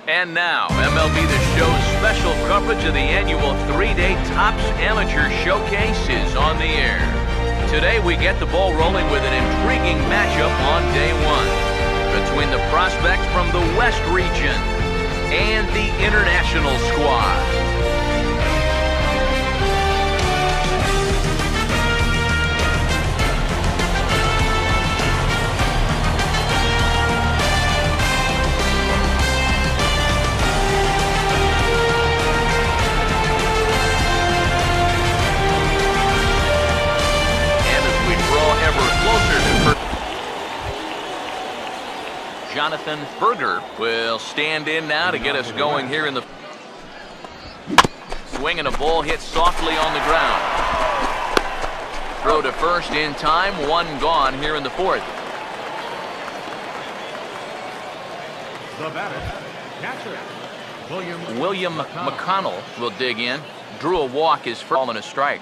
And now, MLB The Show's special coverage of the annual 3-day Topps Amateur Showcase is on the air. Today we get the ball rolling with an intriguing matchup on day one between the prospects from the West region and the international squad. Jonathan Berger will stand in now to get us going here in the swing, and a ball hit softly on the ground. Throw to first in time, one gone here in the fourth. The batter, catcher, William McConnell will dig in. Drew a walk, his first ball and a strike.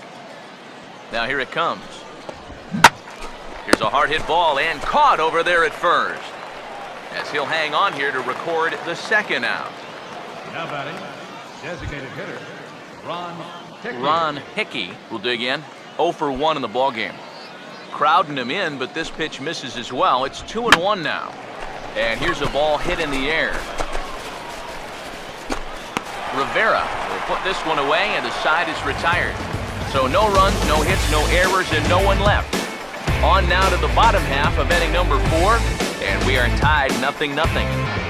Now here it comes. Here's a hard hit ball and caught over there at first, as he'll hang on here to record the second out. Now batting, designated hitter, Ron Hickey will dig in. 0 for 1 in the ballgame. Crowding him in, but this pitch misses as well. It's 2-1 now. And here's a ball hit in the air. Rivera will put this one away, and the side is retired. So no runs, no hits, no errors, and no one left. On now to the bottom half of inning number 4. And we are tied 0-0.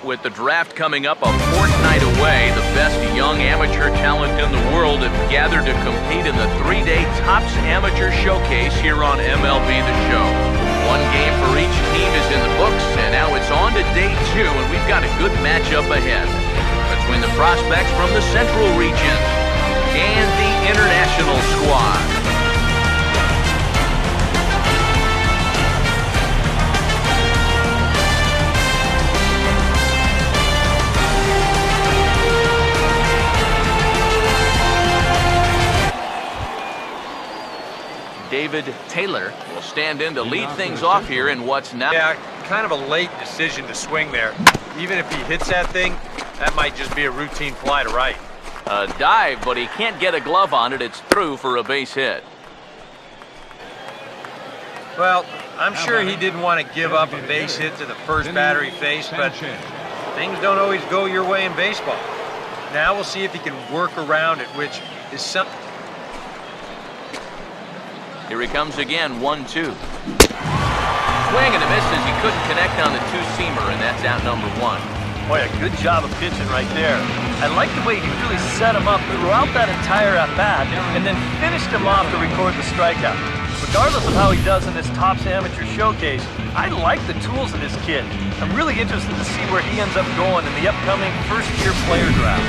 With the draft coming up a fortnight away, the best young amateur talent in the world have gathered to compete in the 3-day Topps Amateur Showcase here on MLB The Show. One game for each team is in the books, and now it's on to day 2, and we've got a good matchup ahead between the prospects from the Central region and the international squad. David Taylor will stand in to lead things off here in what's now. Yeah, kind of a late decision to swing there. Even if he hits that thing, that might just be a routine fly to right. A dive, but he can't get a glove on it. It's through for a base hit. Well, I'm sure he didn't want to give up a base hit to the first batter he faced, but things don't always go your way in baseball. Now we'll see if he can work around it, which is something. Here he comes again, 1-2. Swing and a miss as he couldn't connect on the two-seamer, and that's out number 1. Boy, a good job of pitching right there. I like the way he really set him up throughout that entire at-bat and then finished him off to record the strikeout. Regardless of how he does in this Topps Amateur Showcase, I like the tools of this kid. I'm really interested to see where he ends up going in the upcoming first-year player draft.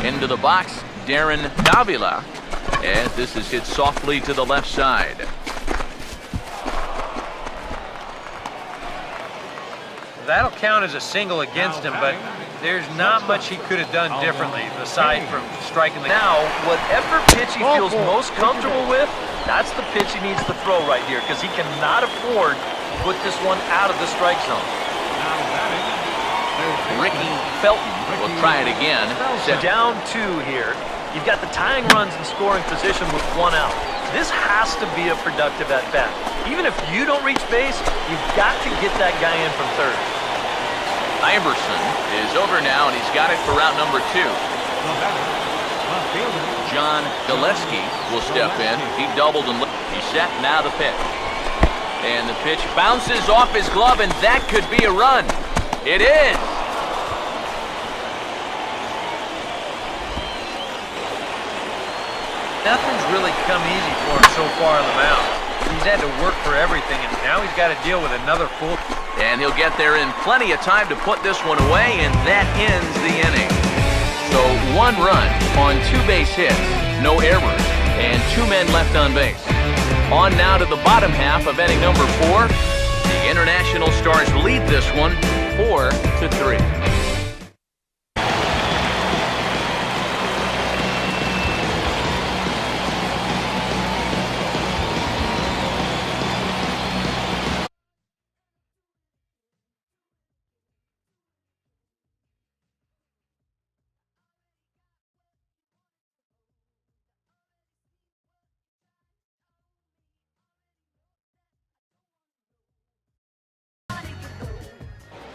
Into the box, Darren Davila, and this is hit softly to the left side. That'll count as a single against him, but there's not much he could have done differently aside from striking the... Now, whatever pitch he feels most comfortable with, that's the pitch he needs to throw right here, because he cannot afford to put this one out of the strike zone. Ricky Felton will try it again. Down 2 here. You've got the tying runs in scoring position with 1 out. This has to be a productive at-bat. Even if you don't reach base, you've got to get that guy in from third. Iverson is over now, and he's got it for route number 2. John Gillespie will step in. He doubled and he's set. Now the pitch. And the pitch bounces off his glove, and that could be a run. It is. Nothing's really come easy for him so far on the mound. He's had to work for everything, and now he's got to deal with another full... And he'll get there in plenty of time to put this one away, and that ends the inning. So 1 run on 2 base hits, no errors, and 2 men left on base. On now to the bottom half of inning number 4. The International Stars lead this one 4-3.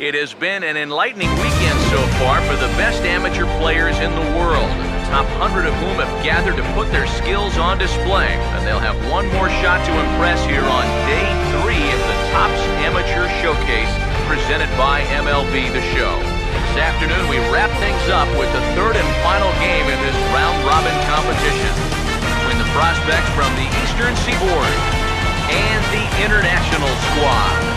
It has been an enlightening weekend so far for the best amateur players in the world, the top 100 of whom have gathered to put their skills on display. And they'll have one more shot to impress here on day 3 of the Topps Amateur Showcase presented by MLB The Show. This afternoon we wrap things up with the 3rd and final game in this round-robin competition between the prospects from the Eastern Seaboard and the International Squad.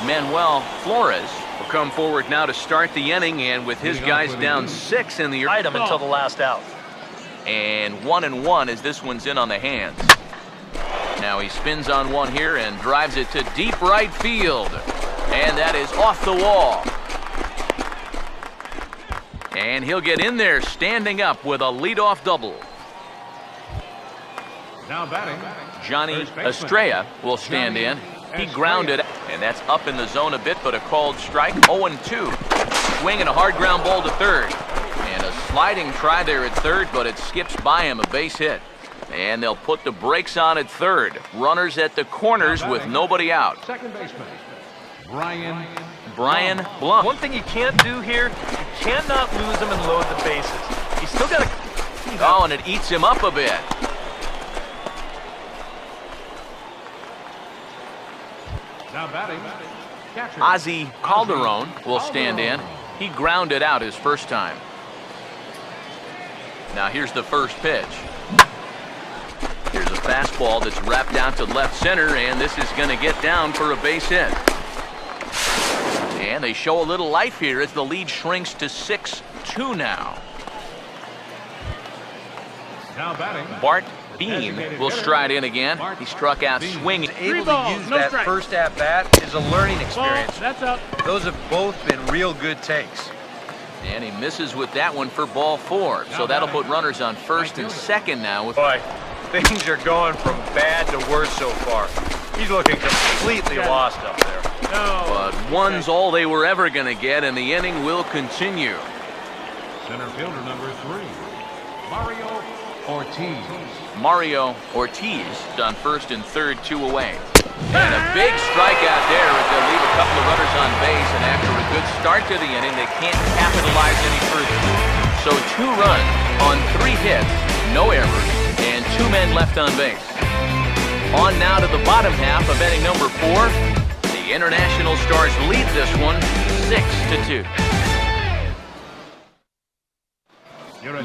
Manuel Flores will come forward now to start the inning, and with his guys down 6 in the Item until the last out. And 1-1 as this one's in on the hands. Now he spins on one here and drives it to deep right field, and that is off the wall. And he'll get in there standing up with a leadoff double. Now batting, Johnny Estrella will stand in. He grounded, and that's up in the zone a bit, but a called strike. 0-2. Swing and a hard ground ball to third. And a sliding try there at third, but it skips by him, a base hit. And they'll put the brakes on at third. Runners at the corners with nobody out. second baseman, Brian Blum. One thing you can't do here, you cannot lose him and load the bases. He's still got to... Oh, and it eats him up a bit. now batting, catcher. Ozzy Calderon will stand in. He grounded out his first time. Now here's the first pitch. Here's a fastball that's wrapped out to left center, and this is going to get down for a base hit. And they show a little life here as the lead shrinks to 6-2 now. Now batting, Bart Bean will stride in again. He struck out swinging. Able to use that first at-bat is a learning experience. That's up. Those have both been real good takes. And he misses with that one for ball 4. So that'll put runners on first and second now. Boy, things are going from bad to worse so far. He's looking completely lost up there. But one's all they were ever going to get, and the inning will continue. center fielder number 3, Mario Ortiz. Mario Ortiz done first and third, 2 away. And a big strikeout there as they'll leave a couple of runners on base, and after a good start to the inning, they can't capitalize any further. So 2 runs on 3 hits, no errors, and 2 men left on base. On now to the bottom half of inning number 4. The International Stars lead this one 6-2. You're a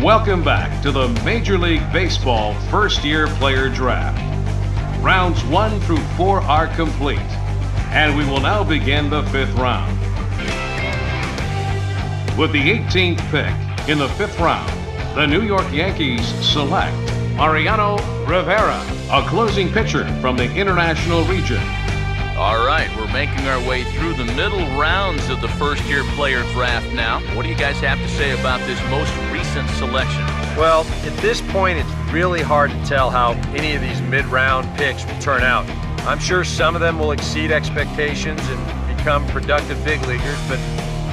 Welcome back to the Major League Baseball first-year player draft. Rounds 1 through 4 are complete, and we will now begin the 5th round. With the 18th pick in the 5th round, the New York Yankees select Mariano Rivera, a closing pitcher from the International region. All right, we're making our way through the middle rounds of the first-year player draft now. What do you guys have to say about this most recent selection? Well, at this point, it's really hard to tell how any of these mid-round picks will turn out. I'm sure some of them will exceed expectations and become productive big leaguers, but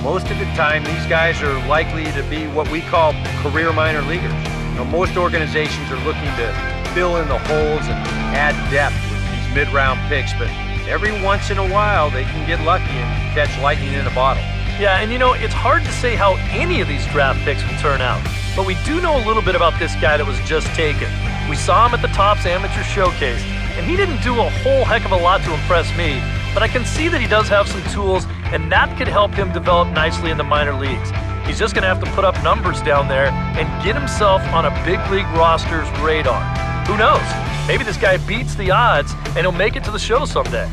most of the time, these guys are likely to be what we call career minor leaguers. You know, most organizations are looking to fill in the holes and add depth with these mid-round picks, but every once in a while, they can get lucky and catch lightning in a bottle. Yeah, and you know, it's hard to say how any of these draft picks will turn out. but we do know a little bit about this guy that was just taken. We saw him at the Topps Amateur Showcase, and he didn't do a whole heck of a lot to impress me, but I can see that he does have some tools, and that could help him develop nicely in the minor leagues. He's just going to have to put up numbers down there and get himself on a big league roster's radar. Who knows? Maybe this guy beats the odds and he'll make it to the show someday.